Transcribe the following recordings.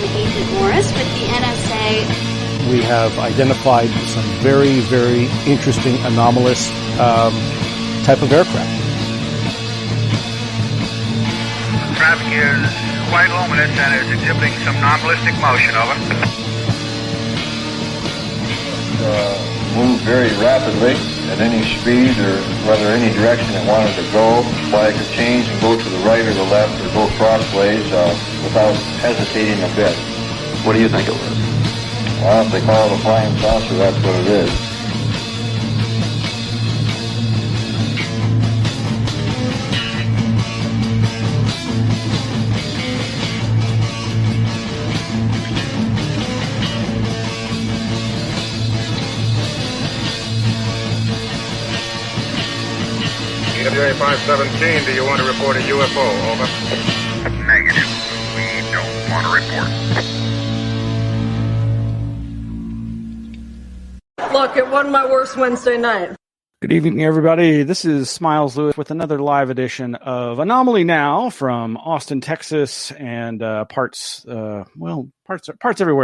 Agent Morris with the NSA. We have identified some very, very interesting anomalous type of aircraft. Traffic is quite luminous and is exhibiting some non-ballistic motion. Over. Move very rapidly at any speed or whether any direction it wanted to go. Why it could change and go to the right or the left or go crossways without hesitating a bit. What do you think it was? Well, if they call it a flying saucer, that's what it is. EWA 517, do you want to report a UFO? Over. Negative. We don't want to report. Look, it wasn't my worst Wednesday night. Good evening, everybody. This is Smiles Lewis with another live edition of Anomaly Now from Austin, Texas, and parts everywhere,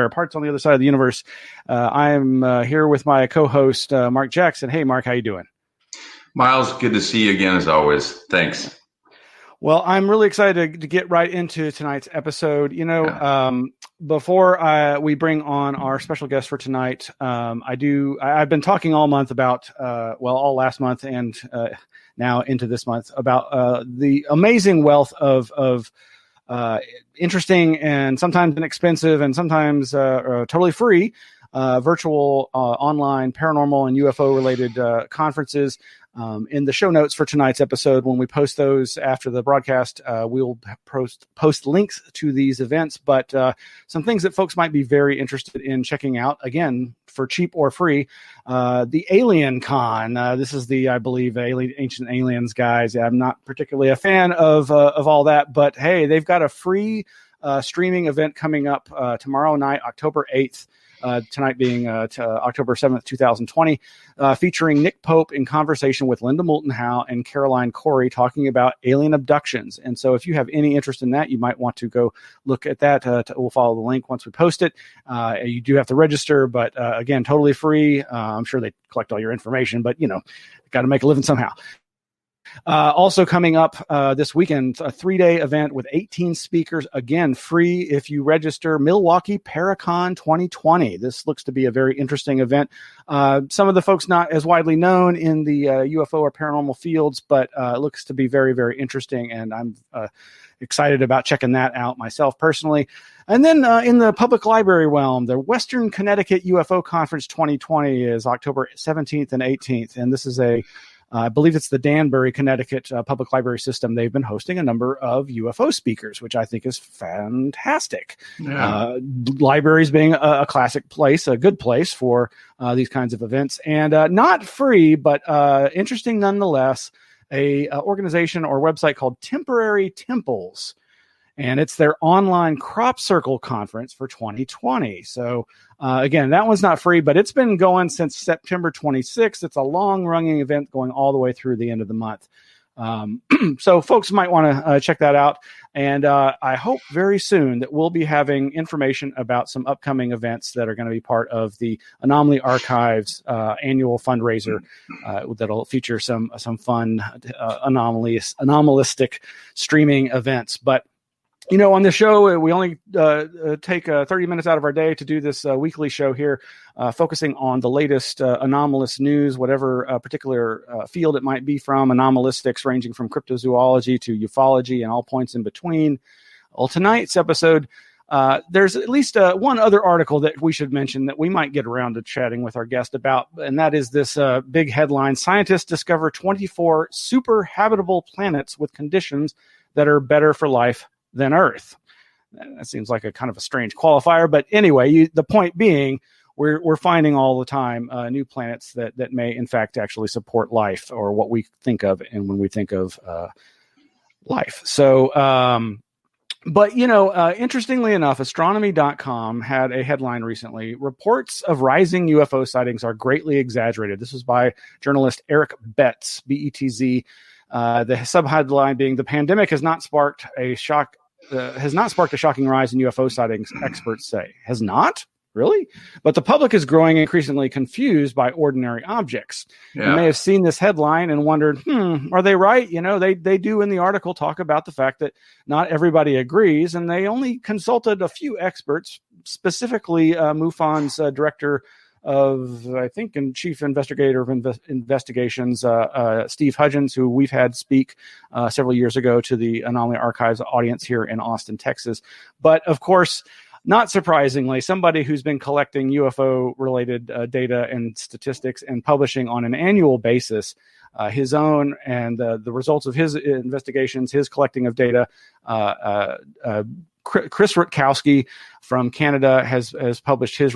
parts on the other side of the universe. I'm here with my co-host, Mark Jackson. Hey, Mark, how you doing? Miles, good to see you again, as always. Thanks. Well, I'm really excited to get right into tonight's episode. Before we bring on our special guest for tonight, I've been talking all month about, all last month and now into this month about the amazing wealth of interesting and sometimes inexpensive and sometimes totally free virtual online paranormal and UFO related conferences. In the show notes for tonight's episode, when we post those after the broadcast, we'll post links to these events, but some things that folks might be very interested in checking out, again, for cheap or free. The Alien Con. This is I believe, Ancient Aliens guys. I'm not particularly a fan of all that, but hey, they've got a free streaming event coming up tomorrow night, October 8th. Tonight being October 7th, 2020, featuring Nick Pope in conversation with Linda Moulton Howe and Caroline Corey talking about alien abductions. And so if you have any interest in that, you might want to go look at that. We'll follow the link once we post it. You do have to register, but again, totally free. I'm sure they collect all your information, but got to make a living somehow. Also coming up this weekend, a 3-day event with 18 speakers, again, free if you register, Milwaukee Paracon 2020. This looks to be a very interesting event. Some of the folks not as widely known in the UFO or paranormal fields, but it looks to be very, very interesting, and I'm excited about checking that out myself personally. And then in the public library realm, the Western Connecticut UFO Conference 2020 is October 17th and 18th, and this is I believe it's the Danbury, Connecticut public library system. They've been hosting a number of UFO speakers, which I think is fantastic. Yeah. Libraries being a classic place, a good place for these kinds of events. And not free, but interesting nonetheless, a organization or website called Temporary Temples. And it's their online crop circle conference for 2020. So, again, that one's not free, but it's been going since September 26th. It's a long-running event going all the way through the end of the month. So folks might want to check that out. And I hope very soon that we'll be having information about some upcoming events that are going to be part of the Anomaly Archives annual fundraiser that'll feature some fun anomalistic streaming events. But on the show, we only take 30 minutes out of our day to do this weekly show here, focusing on the latest anomalous news, whatever particular field it might be from, anomalistics ranging from cryptozoology to ufology and all points in between. Well, tonight's episode, there's at least one other article that we should mention that we might get around to chatting with our guest about, and that is this big headline: Scientists discover 24 superhabitable planets with conditions that are better for life than Earth. That seems like a kind of a strange qualifier, but anyway, the point being, we're finding all the time new planets that may in fact actually support life, or what we think of and when we think of life. So, but interestingly enough, astronomy.com had a headline recently: reports of rising UFO sightings are greatly exaggerated. This was by journalist Eric Betz, Betz. The subheadline being: the pandemic has not sparked a shock has not sparked a shocking rise in UFO sightings, experts say. Has not? Really? But the public is growing increasingly confused by ordinary objects. Yeah. You may have seen this headline and wondered, are they right? You know, they do in the article talk about the fact that not everybody agrees, and they only consulted a few experts, specifically MUFON's director of, I think, and chief investigator of investigations, Steve Hudgens, who we've had speak several years ago to the Anomaly Archives audience here in Austin, Texas. But of course, not surprisingly, somebody who's been collecting UFO-related data and statistics and publishing on an annual basis his own and the results of his investigations, his collecting of data. Chris Rutkowski from Canada has published his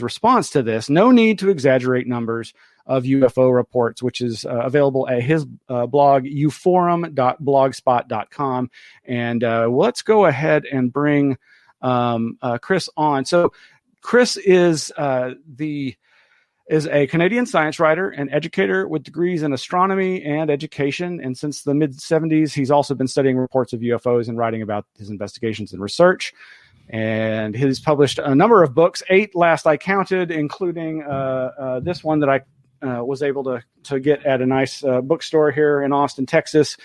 response to this. No need to exaggerate numbers of UFO reports, which is available at his blog, uforum.blogspot.com. And let's go ahead and bring Chris on. So Chris is a Canadian science writer and educator with degrees in astronomy and education. And since the mid-70s, he's also been studying reports of UFOs and writing about his investigations and research. And he's published a number of books, 8 last I counted, including this one that I was able to get at a nice bookstore here in Austin, Texas.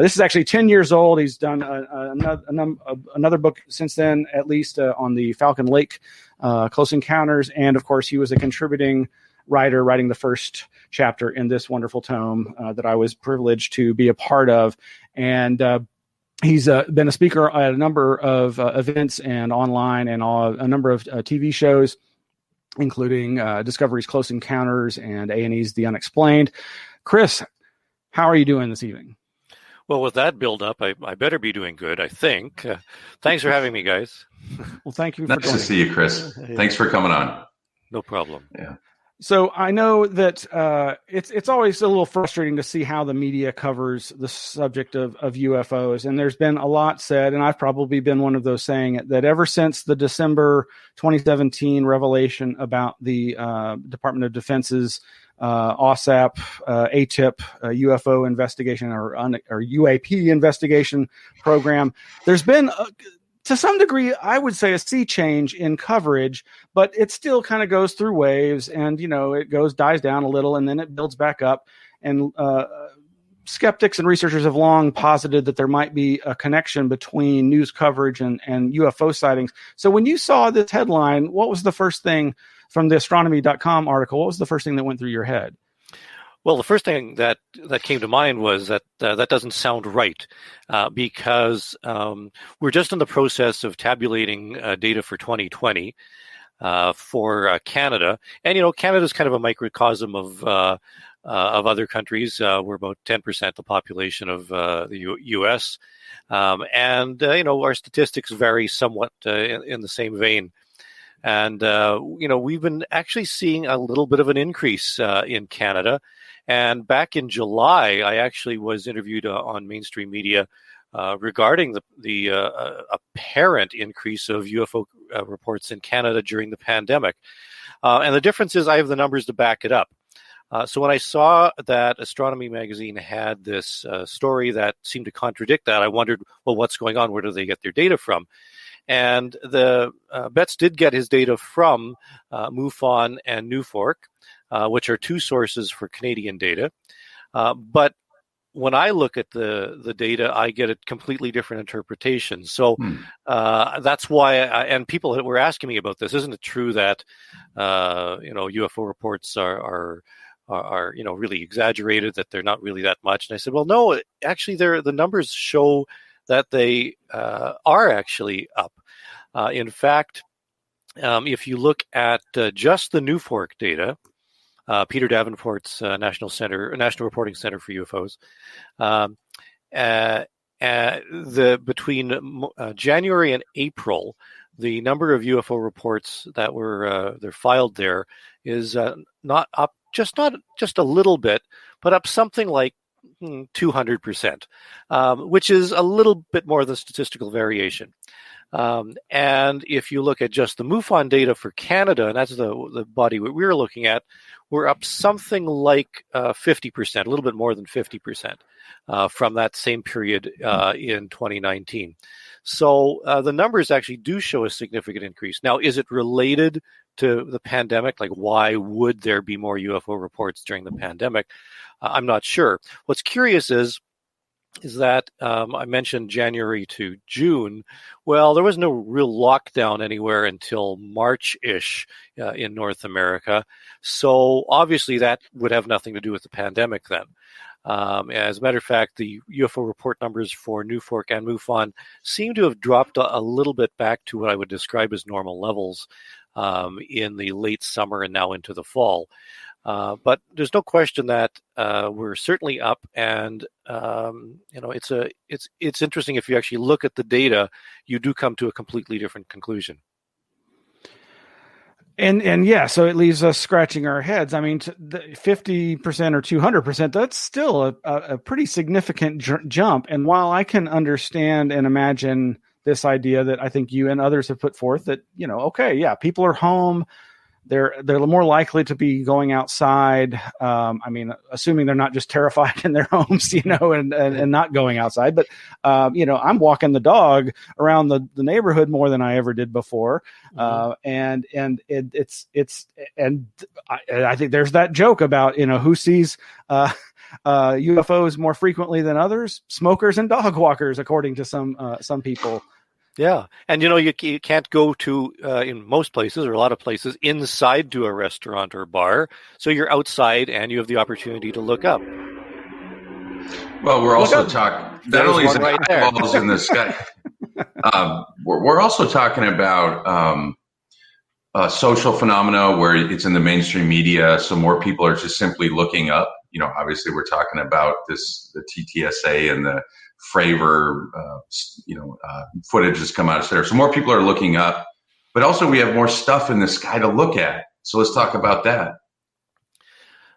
This is actually 10 years old. He's done another book since then, at least on the Falcon Lake Close Encounters. And of course, he was a contributing writer writing the first chapter in this wonderful tome that I was privileged to be a part of. And he's been a speaker at a number of events and online and a number of TV shows, including Discovery's Close Encounters and A&E's The Unexplained. Chris, how are you doing this evening? Well, with that build-up, I better be doing good, I think. Thanks for having me, guys. Well, thank you for joining. Nice to see you, Chris. Thanks for coming on. No problem. Yeah. So I know that it's always a little frustrating to see how the media covers the subject of UFOs. And there's been a lot said, and I've probably been one of those saying it, that ever since the December 2017 revelation about the Department of Defense's OSAP, ATIP, UFO investigation or UAP investigation program, there's been, to some degree, I would say a sea change in coverage, but it still kind of goes through waves and, you know, it dies down a little and then it builds back up. And skeptics and researchers have long posited that there might be a connection between news coverage and UFO sightings. So when you saw this headline, what was the first thing from the astronomy.com article? What was the first thing that went through your head? Well, the first thing that came to mind was that that doesn't sound right because we're just in the process of tabulating data for 2020 for Canada. And, you know, Canada's kind of a microcosm of other countries. We're about 10% the population of the U.S. And, you know, our statistics vary somewhat in the same vein. And, you know, we've been actually seeing a little bit of an increase in Canada. And back in July, I actually was interviewed on mainstream media regarding the apparent increase of UFO reports in Canada during the pandemic. And the difference is I have the numbers to back it up. So when I saw that Astronomy magazine had this story that seemed to contradict that, I wondered, well, what's going on? Where do they get their data from? And the Betz did get his data from MUFON and NUFORC, which are two sources for Canadian data. But when I look at the data, I get a completely different interpretation. So that's why, and people were asking me about this. Isn't it true that you know, UFO reports are you know, really exaggerated, that they're not really that much? And I said, well, no, actually, the numbers show that they are actually up. In fact, if you look at just the NUFORC data, Peter Davenport's National Reporting Center for UFOs, between January and April, the number of UFO reports that they're filed there is not up, just a little bit, but up something like 200%, which is a little bit more than statistical variation. And if you look at just the MUFON data for Canada, and that's the body we're looking at, we're up something like 50%, a little bit more than 50% from that same period in 2019. So the numbers actually do show a significant increase. Now, is it related to the pandemic? Like, why would there be more UFO reports during the pandemic? I'm not sure. What's curious is that I mentioned January to June. Well, there was no real lockdown anywhere until March-ish in North America. So obviously that would have nothing to do with the pandemic then. As a matter of fact, the UFO report numbers for Newfork and MUFON seem to have dropped a little bit back to what I would describe as normal levels in the late summer and now into the fall. But there's no question that we're certainly up, and it's interesting if you actually look at the data, you do come to a completely different conclusion. And yeah, so it leaves us scratching our heads. I mean, 50% or 200%, that's still a pretty significant jump. And while I can understand and imagine this idea that I think you and others have put forth that, okay, yeah, people are home. They're more likely to be going outside. I mean, assuming they're not just terrified in their homes, and not going outside. But I'm walking the dog around the neighborhood more than I ever did before. And I think there's that joke about who sees UFOs more frequently than others: smokers and dog walkers, according to some people. Yeah. And, you can't go to, in most places or a lot of places, inside to a restaurant or bar. So you're outside and you have the opportunity to look up. Well, we're also talking, not only is it eyeballs in the sky, we're also talking about social phenomena where it's in the mainstream media. So more people are just simply looking up. Obviously we're talking about the TTSA and the Fravor, footage has come out of there. So more people are looking up, but also we have more stuff in the sky to look at. So let's talk about that.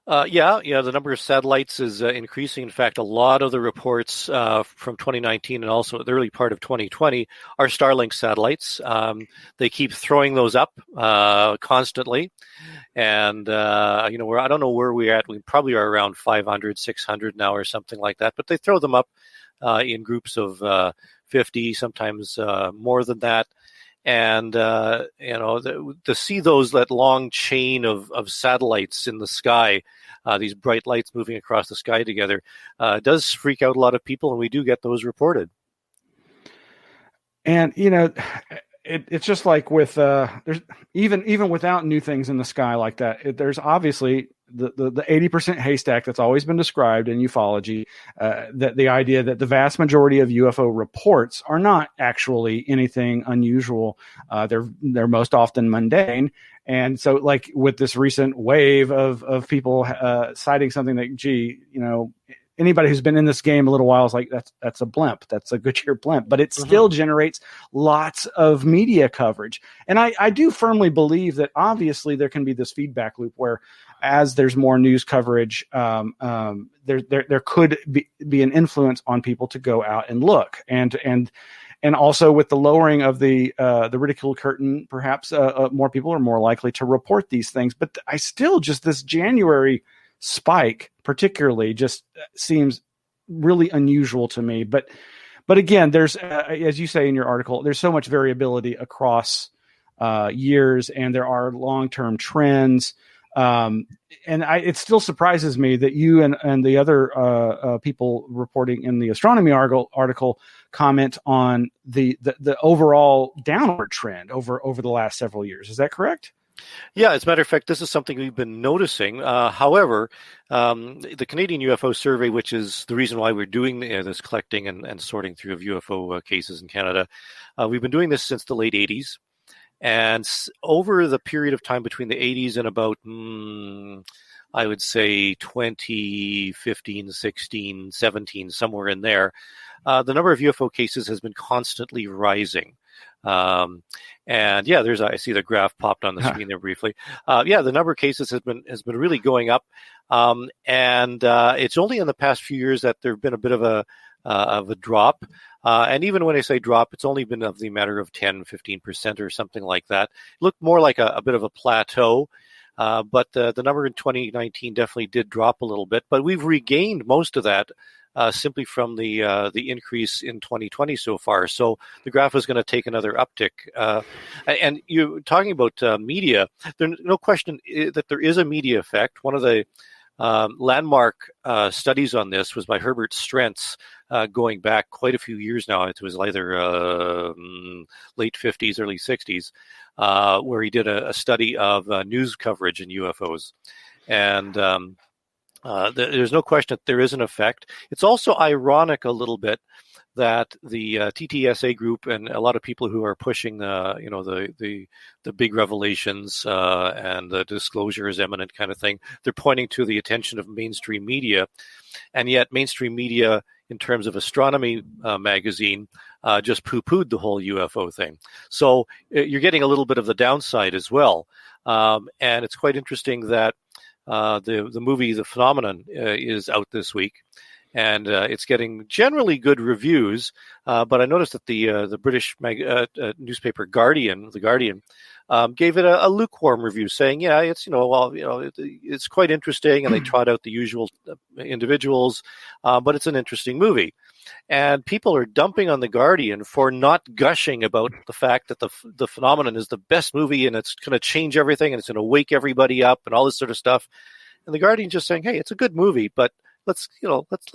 The number of satellites is increasing. In fact, a lot of the reports from 2019 and also the early part of 2020 are Starlink satellites. They keep throwing those up constantly. And, I don't know where we're at. We probably are around 500, 600 now or something like that. But they throw them up in groups of 50, sometimes more than that. And, to see that long chain of satellites in the sky, these bright lights moving across the sky together, does freak out a lot of people, and we do get those reported. And, it's just like with there's even without new things in the sky like that, there's obviously the 80% haystack that's always been described in ufology, that the idea that the vast majority of UFO reports are not actually anything unusual. They're most often mundane. And so, like with this recent wave of people citing something that, anybody who's been in this game a little while is like, that's a blimp. That's a Goodyear blimp. But it still generates lots of media coverage. And I do firmly believe that obviously there can be this feedback loop where as there's more news coverage, there could be an influence on people to go out and look. And also with the lowering of the ridicule curtain, perhaps more people are more likely to report these things. But I still just this January spike particularly just seems really unusual to me. But again, there's as you say in your article, there's so much variability across years, and there are long-term trends. And it still surprises me that you and the other people reporting in the astronomy article comment on the overall downward trend over the last several years. Is that correct? Yeah, as a matter of fact, this is something we've been noticing. However, the Canadian UFO Survey, which is the reason why we're doing this collecting and sorting through of UFO cases in Canada, we've been doing this since the late 80s. And over the period of time between the 80s and about, I would say 2015, 16, 17, somewhere in there, the number of UFO cases has been constantly rising. And yeah, I see the graph popped on the screen there briefly. The number of cases has been really going up. And it's only in the past few years that there've been a bit of a drop. And even when I say drop, it's only been of the matter of 10, 15% or something like that. It looked more like a bit of a plateau. But the number in 2019 definitely did drop a little bit. But we've regained most of that simply from the increase in 2020 so far. So the graph is going to take another uptick. And you're talking about media. There's no question that there is a media effect. One of the landmark studies on this was by Herbert Strentz, going back quite a few years now. It was either late 50s, early 60s, where he did a study of news coverage in UFOs. And there's no question that there is an effect. It's also ironic a little bit that the TTSA group and a lot of people who are pushing the big revelations and the disclosure is imminent kind of thing, they're pointing to the attention of mainstream media, and yet mainstream media, in terms of astronomy magazine, just poo-pooed the whole UFO thing. So you're getting a little bit of the downside as well, and it's quite interesting that the movie The Phenomenon is out this week. And it's getting generally good reviews, but I noticed that the British newspaper Guardian, gave it a lukewarm review, saying, "Yeah, it's it's quite interesting," and they trot out the usual individuals, but it's an interesting movie. And people are dumping on the Guardian for not gushing about the fact that the Phenomenon is the best movie and it's going to change everything and it's going to wake everybody up and all this sort of stuff. And the Guardian just saying, "Hey, it's a good movie, but let's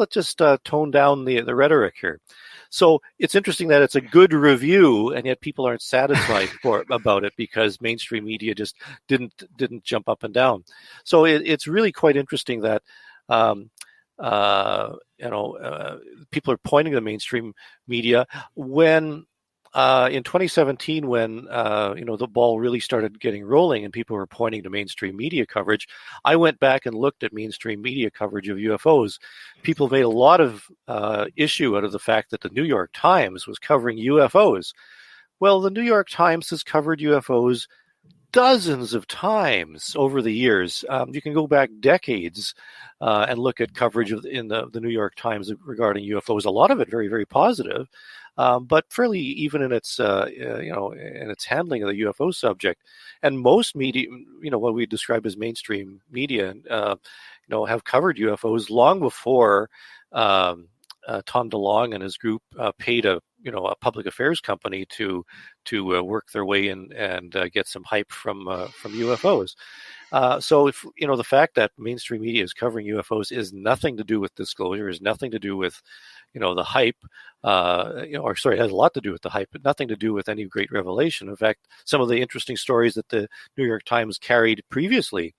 just tone down the rhetoric here." So it's interesting that it's a good review, and yet people aren't satisfied about it because mainstream media just didn't jump up and down. So it's really quite interesting that people are pointing to the mainstream media when. In 2017, when the ball really started getting rolling and people were pointing to mainstream media coverage, I went back and looked at mainstream media coverage of UFOs. People made a lot of issue out of the fact that the New York Times was covering UFOs. Well, the New York Times has covered UFOs dozens of times over the years. You can go back decades and look at coverage in the New York Times regarding UFOs. A lot of it very, very positive. But fairly even in its in its handling of the UFO subject, and most media, what we describe as mainstream media, have covered UFOs long before Tom DeLonge and his group paid a public affairs company to work their way in and get some hype from UFOs. So if the fact that mainstream media is covering UFOs is nothing to do with disclosure, is nothing to do with the hype, it has a lot to do with the hype, but nothing to do with any great revelation. In fact, some of the interesting stories that the New York Times carried previously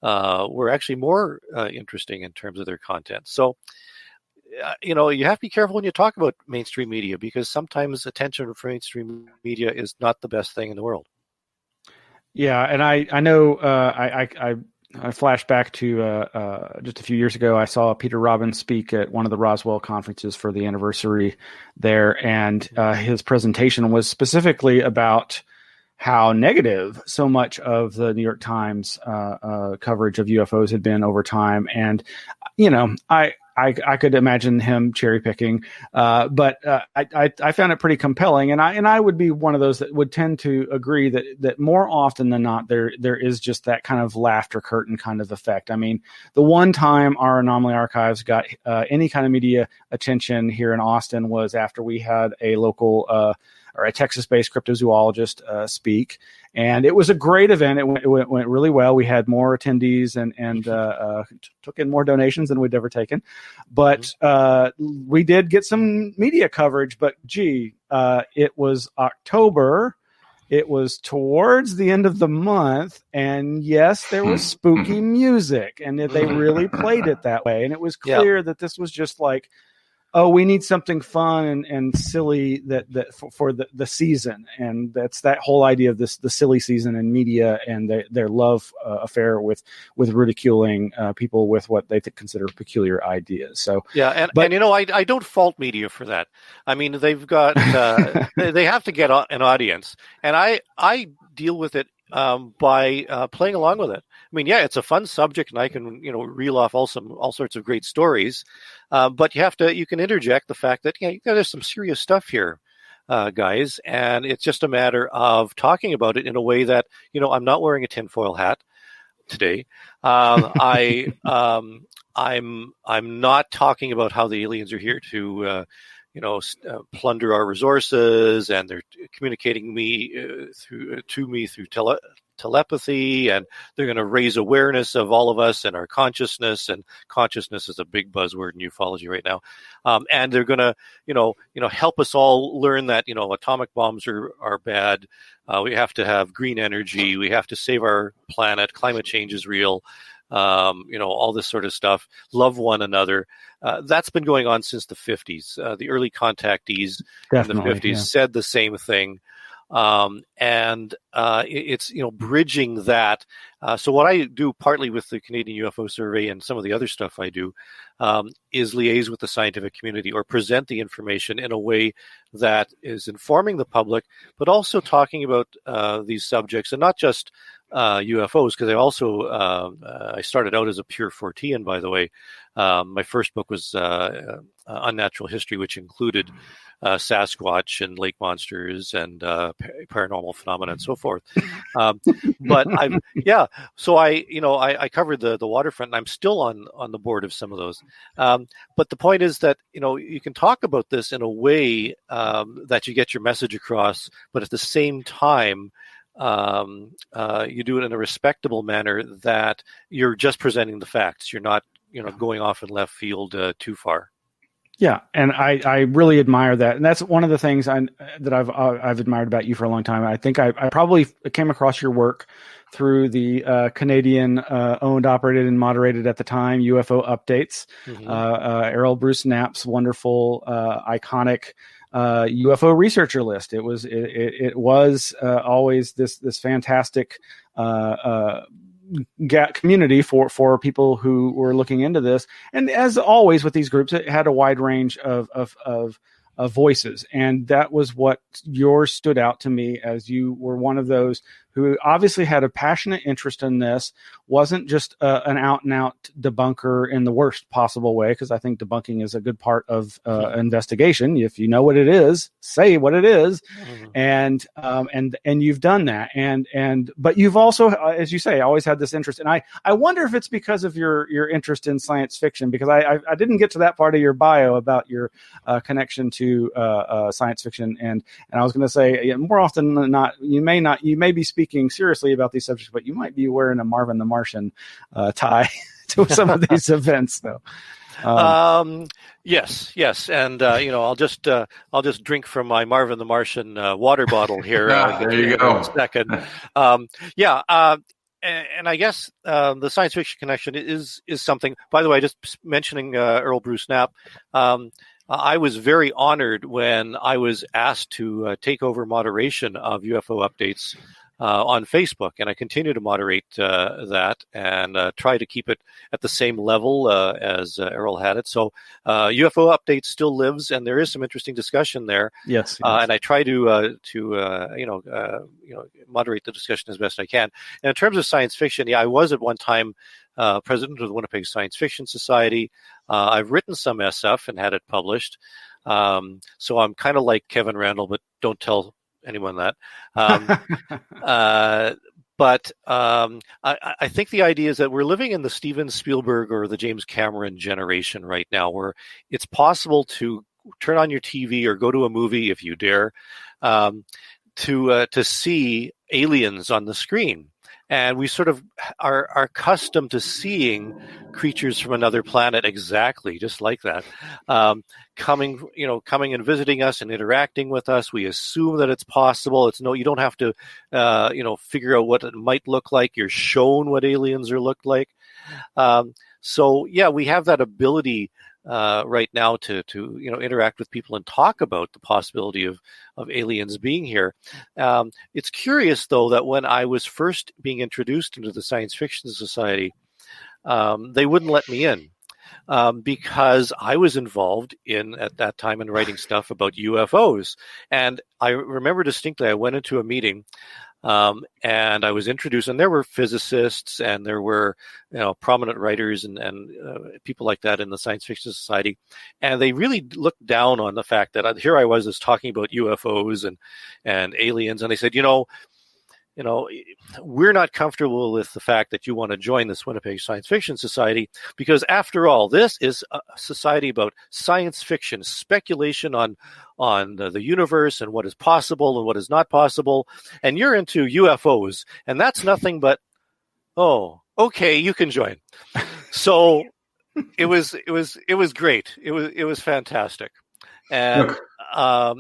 were actually more interesting in terms of their content. So, you have to be careful when you talk about mainstream media, because sometimes attention for mainstream media is not the best thing in the world. Yeah, and I know I flash back to just a few years ago. I saw Peter Robbins speak at one of the Roswell conferences for the anniversary there, and his presentation was specifically about how negative so much of the New York Times coverage of UFOs had been over time. And I could imagine him cherry picking, but I found it pretty compelling, and I would be one of those that would tend to agree that more often than not there is just that kind of laughter curtain kind of effect. I mean, the one time our Anomaly Archives got any kind of media attention here in Austin was after we had a local or a Texas-based cryptozoologist speak. And it was a great event. It went really well. we had more attendees and took in more donations than we'd ever taken. But we did get some media coverage. But, it was October. It was towards the end of the month. And, yes, there was spooky music. And they really played it that way. And it was clear that this was just like, oh, we need something fun and silly that for the season, and that's that whole idea of the silly season in media and their love affair with ridiculing people with what they consider peculiar ideas. So and I don't fault media for that. I mean, they've got they have to get an audience, and I deal with it by playing along with it. I mean, yeah, it's a fun subject, and I can reel off all sorts of great stories, but you can interject the fact that there's some serious stuff here, guys, and it's just a matter of talking about it in a way that I'm not wearing a tinfoil hat today. I'm not talking about how the aliens are here to plunder our resources, and they're communicating to me through telepathy, and they're going to raise awareness of all of us and our consciousness. And consciousness is a big buzzword in ufology right now. And they're going to, help us all learn that atomic bombs are bad. We have to have green energy. We have to save our planet. Climate change is real. All this sort of stuff. Love one another. That's been going on since the 50s. The early contactees in the 50s said the same thing. It's bridging that. So what I do partly with the Canadian UFO Survey and some of the other stuff I do is liaise with the scientific community or present the information in a way that is informing the public, but also talking about these subjects, and not just UFOs, because I started out as a pure Fortean, by the way. My first book was Unnatural History, which included Sasquatch and lake monsters and paranormal phenomena and so forth. So I covered the waterfront, and I'm still on the board of some of those. But the point is that you can talk about this in a way that you get your message across, but at the same time, you do it in a respectable manner, that you're just presenting the facts. You're not going off in left field too far. Yeah, and I really admire that, and that's one of the things that I've admired about you for a long time. I think I probably came across your work through the Canadian owned, operated, and moderated at the time UFO updates. Mm-hmm. Errol Bruce Knapp's wonderful, iconic UFO researcher list. It was always this fantastic community for people who were looking into this. And as always with these groups, it had a wide range of voices, and that was what yours stood out to me, as you were one of those who obviously had a passionate interest in this, wasn't just an out-and-out debunker in the worst possible way, because I think debunking is a good part of investigation. If you know what it is, say what it is. Mm-hmm. And you've done that. But you've also, as you say, always had this interest. And I wonder if it's because of your interest in science fiction, because I didn't get to that part of your bio about your connection to science fiction. And I was going to say, more often than not, you may be speaking seriously about these subjects, but you might be wearing a Marvin the Martian tie to some of these events, though. Yes, and I'll just drink from my Marvin the Martian water bottle here. There you go. In a second. And I guess the science fiction connection is something. By the way, just mentioning Earl Bruce Knapp. I was very honored when I was asked to take over moderation of UFO updates on Facebook, and I continue to moderate that and try to keep it at the same level as Errol had it. So UFO Updates still lives, and there is some interesting discussion there. Yes. And I try to moderate the discussion as best I can. And in terms of science fiction, I was at one time president of the Winnipeg Science Fiction Society. I've written some SF and had it published. So I'm kind of like Kevin Randall, but don't tell anyone that. But I think the idea is that we're living in the Steven Spielberg or the James Cameron generation right now, where it's possible to turn on your TV or go to a movie, if you dare, to see aliens on the screen. And we sort of are accustomed to seeing creatures from another planet exactly just like that, coming and visiting us and interacting with us. We assume that it's possible. You don't have to, figure out what it might look like. You're shown what aliens look like. So we have that ability right now to interact with people and talk about the possibility of aliens being here. It's curious, though, that when I was first being introduced into the Science Fiction Society, they wouldn't let me in because I was involved at that time in writing stuff about UFOs. And I remember distinctly, I went into a meeting And I was introduced, and there were physicists and there were prominent writers and people like that in the Science Fiction Society, and they really looked down on the fact that here I was talking about UFOs and aliens, and they said, we're not comfortable with the fact that you want to join this Winnipeg Science Fiction Society, because after all, this is a society about science fiction, speculation on the universe and what is possible and what is not possible. And you're into UFOs, and that's nothing but, oh, okay, you can join. So it was great. It was fantastic. And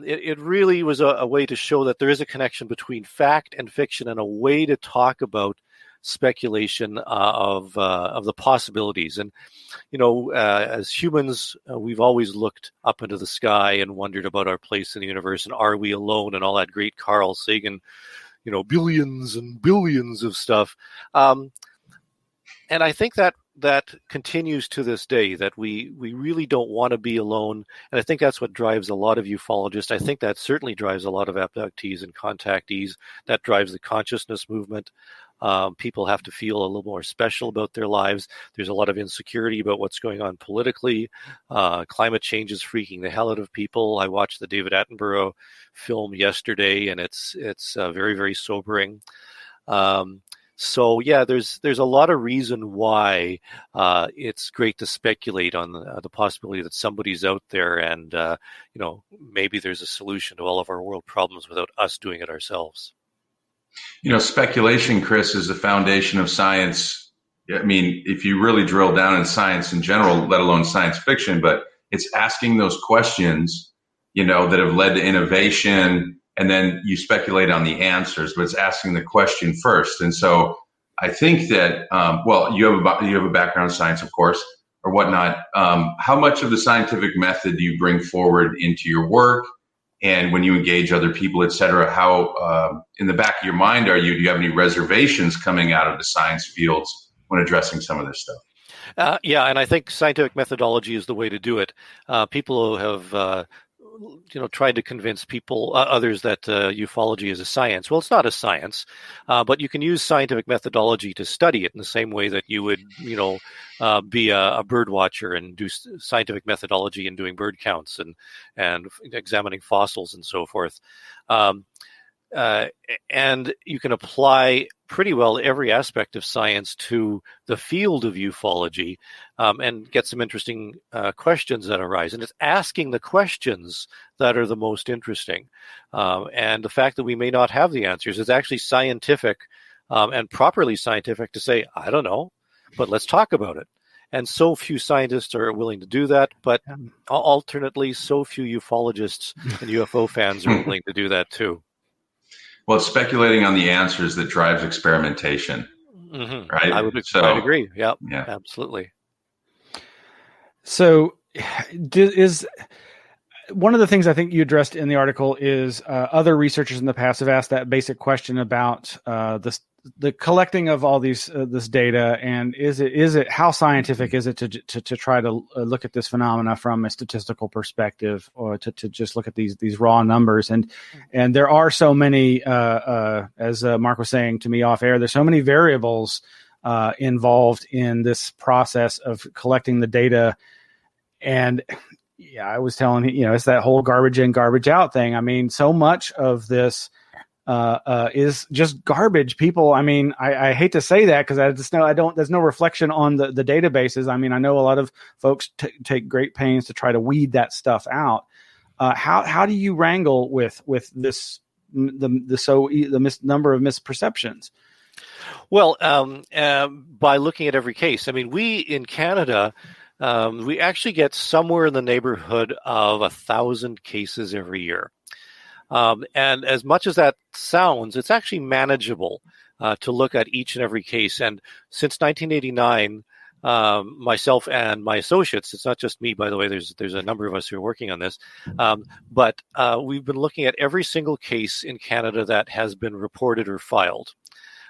it really was a way to show that there is a connection between fact and fiction, and a way to talk about speculation of the possibilities. And as humans, we've always looked up into the sky and wondered about our place in the universe, and are we alone, and all that great Carl Sagan, billions and billions of stuff. And I think that continues to this day, that we really don't want to be alone. And I think that's what drives a lot of ufologists. I think that certainly drives a lot of abductees and contactees. That drives the consciousness movement. People have to feel a little more special about their lives. There's a lot of insecurity about what's going on politically. Climate change is freaking the hell out of people. I watched the David Attenborough film yesterday, and it's very, very sobering. So yeah, there's a lot of reason why it's great to speculate on the possibility that somebody's out there, and maybe there's a solution to all of our world problems without us doing it ourselves. Speculation, Chris, is the foundation of science. I mean, if you really drill down in science in general, let alone science fiction, but it's asking those questions, that have led to innovation. And then you speculate on the answers, but it's asking the question first. And so I think that, you have a background in science, of course, or whatnot. How much of the scientific method do you bring forward into your work? And when you engage other people, et cetera, how in the back of your mind do you have any reservations coming out of the science fields when addressing some of this stuff? Yeah, and I think scientific methodology is the way to do it. People have tried to convince others that ufology is a science. Well, it's not a science, but you can use scientific methodology to study it in the same way that you would, be a bird watcher and do scientific methodology in doing bird counts and examining fossils and so forth. And you can apply pretty well every aspect of science to the field of ufology, and get some interesting questions that arise. And it's asking the questions that are the most interesting. And the fact that we may not have the answers is actually scientific, and properly scientific, to say, I don't know, but let's talk about it. And so few scientists are willing to do that, but alternately, so few ufologists and UFO fans are willing to do that too. Well, it's speculating on the answers that drives experimentation, right? I'd agree. Yeah, absolutely. So is one of the things I think you addressed in the article is other researchers in the past have asked that basic question about the collecting of all this data, and is it how scientific is it to try to look at this phenomena from a statistical perspective, or to just look at these raw numbers, and there are so many, as Mark was saying to me off air, there's so many variables involved in this process of collecting the data. And yeah, I was telling it's that whole garbage in, garbage out thing. I mean, so much of this is just garbage. People, I mean, I hate to say that, because there's no reflection on the databases. I mean, I know a lot of folks take great pains to try to weed that stuff out. How do you wrangle with this the number of misperceptions? Well, by looking at every case. I mean, we in Canada, we actually get somewhere in the neighborhood of 1,000 cases every year. And as much as that sounds, it's actually manageable to look at each and every case. And since 1989, myself and my associates, it's not just me, by the way, there's a number of us who are working on this, but we've been looking at every single case in Canada that has been reported or filed.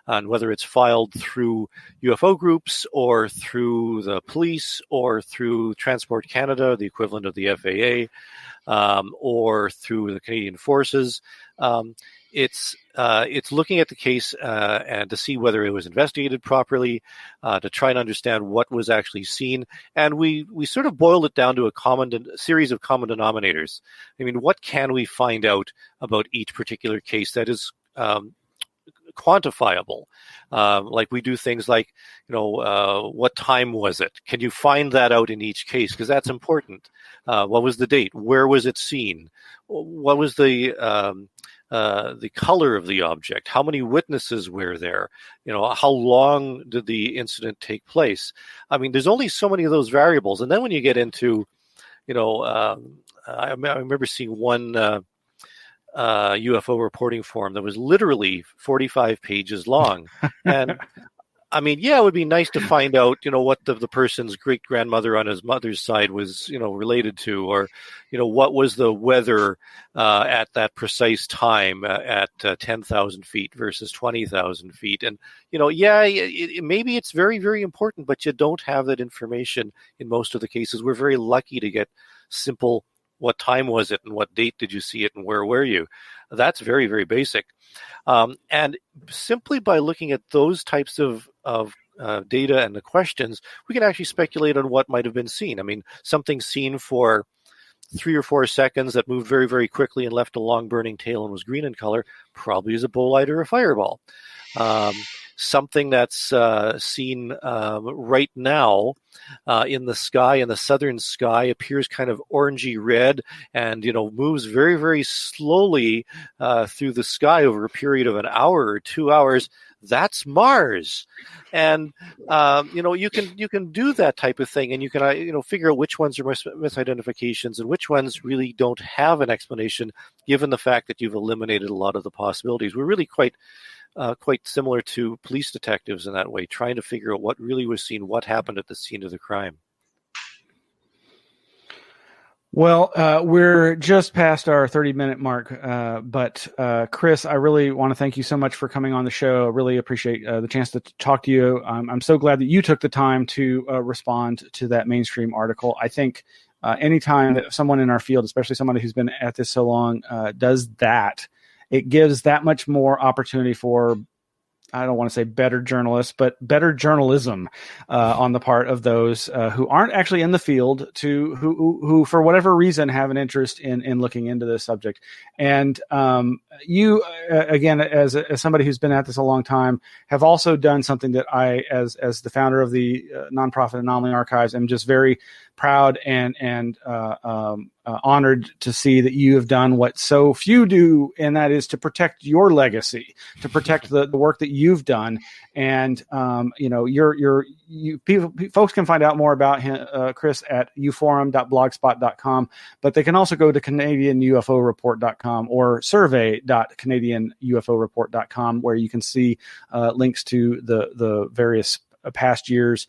And whether it's filed through UFO groups or through the police or through Transport Canada, the equivalent of the FAA, or through the Canadian Forces, it's looking at the case and to see whether it was investigated properly, to try and understand what was actually seen. And we sort of boiled it down to a series of common denominators. I mean, what can we find out about each particular case that is quantifiable? Like we do things like, what time was it? Can you find that out in each case? Because that's important. What was the date? Where was it seen? What was the color of the object? How many witnesses were there? How long did the incident take place? I mean, there's only so many of those variables. And then when you get into, I remember seeing one UFO reporting form that was literally 45 pages long. And I mean, yeah, it would be nice to find out, what the person's great grandmother on his mother's side was, related to, or, what was the weather at that precise time at 10,000 feet versus 20,000 feet. And, maybe it's very, very important, but you don't have that information in most of the cases. We're very lucky to get simple, what time was it and what date did you see it and where were you? That's very, very basic. And simply by looking at those types of data and the questions, we can actually speculate on what might have been seen. I mean, something seen for 3 or 4 seconds that moved very, very quickly and left a long burning tail and was green in color probably is a bolide or a fireball. Something that's seen right now in the sky, in the southern sky, appears kind of orangey red and, moves very, very slowly through the sky over a period of an hour or 2 hours. That's Mars. And, you can do that type of thing, and you can, figure out which ones are misidentifications and which ones really don't have an explanation, given the fact that you've eliminated a lot of the possibilities. We're really quite similar to police detectives in that way, trying to figure out what really was seen, what happened at the scene of the crime. Well, we're just past our 30-minute mark, but Chris, I really want to thank you so much for coming on the show. I really appreciate the chance to talk to you. I'm so glad that you took the time to respond to that mainstream article. I think anytime that someone in our field, especially somebody who's been at this so long, does that, it gives that much more opportunity for, I don't want to say better journalists, but better journalism on the part of those who aren't actually in the field, who for whatever reason have an interest in looking into this subject. And you, again, as somebody who's been at this a long time, have also done something that I, as the founder of the nonprofit Anomaly Archives, am just very proud and honored to see that you have done what so few do, and that is to protect your legacy, to protect the work that you've done. And folks can find out more about him, Chris, at uforum.blogspot.com, but they can also go to CanadianUFOReport.com or survey.CanadianUFOReport.com, where you can see links to the various past years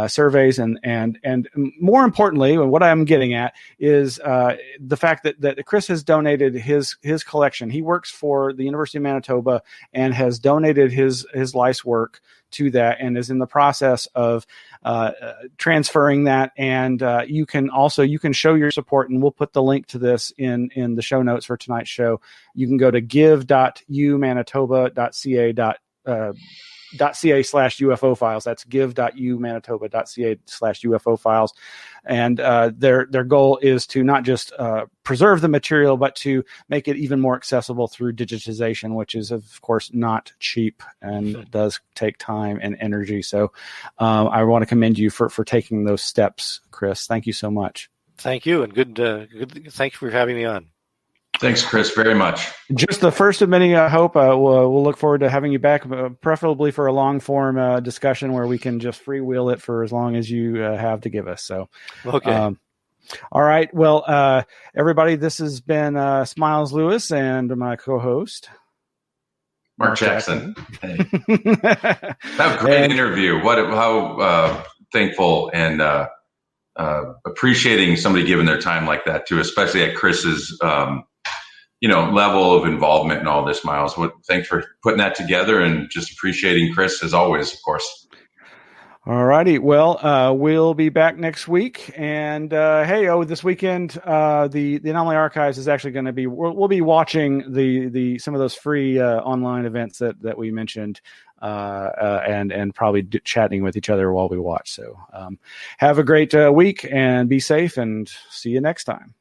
surveys, and more importantly, what I'm getting at is the fact that Chris has donated his collection. He works for the University of Manitoba and has donated his life's work to that, and is in the process of transferring that. And you can show your support, and we'll put the link to this in the show notes for tonight's show. You can go to give.umanitoba.ca/UFO files. That's give.umanitoba.ca/UFO files. And their goal is to not just preserve the material, but to make it even more accessible through digitization, which is, of course, not cheap and does take time and energy. So I want to commend you for taking those steps, Chris. Thank you so much. Thank you, and good. Thanks for having me on. Thanks, Chris, very much. Just the first of many, I hope. We'll look forward to having you back, preferably for a long-form discussion where we can just freewheel it for as long as you have to give us. So, okay. All right. Well, everybody, this has been Smiles Lewis and my co-host, Mark Jackson. Hey. That was a great interview. How thankful and appreciating somebody giving their time like that, too, especially at Chris's level of involvement in all this, Miles. Thanks for putting that together, and just appreciating Chris as always, of course. All righty. Well, we'll be back next week. And this weekend, the Anomaly Archives is actually going to be. We'll be watching the some of those free online events that we mentioned, and probably chatting with each other while we watch. So, have a great week and be safe. And see you next time.